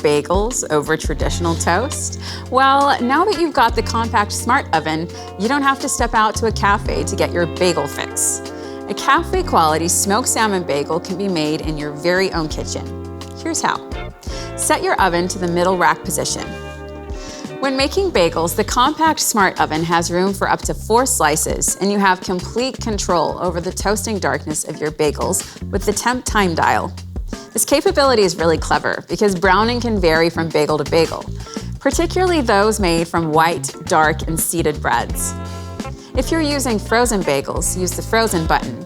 bagels over traditional toast? Well, now that you've got the compact smart oven, you don't have to step out to a cafe to get your bagel fix. A cafe-quality smoked salmon bagel can be made in your very own kitchen. Here's how. Set your oven to the middle rack position. When making bagels, the compact smart oven has room for up to 4 slices, and you have complete control over the toasting darkness of your bagels with the Temp time dial. This capability is really clever because browning can vary from bagel to bagel, particularly those made from white, dark, and seeded breads. If you're using frozen bagels, use the frozen button.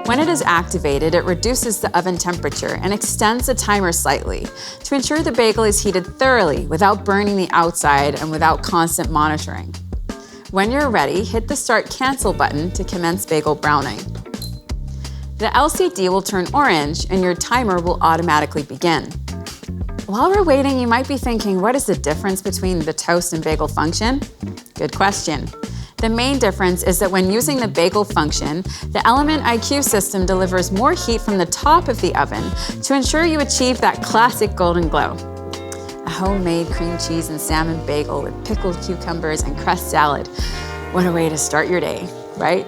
When it is activated, it reduces the oven temperature and extends the timer slightly to ensure the bagel is heated thoroughly without burning the outside and without constant monitoring. When you're ready, hit the Start Cancel button to commence bagel browning. The LCD will turn orange and your timer will automatically begin. While we're waiting, you might be thinking, what is the difference between the toast and bagel function? Good question. The main difference is that when using the bagel function, the Element IQ system delivers more heat from the top of the oven to ensure you achieve that classic golden glow. A homemade cream cheese and salmon bagel with pickled cucumbers and crust salad. What a way to start your day, right?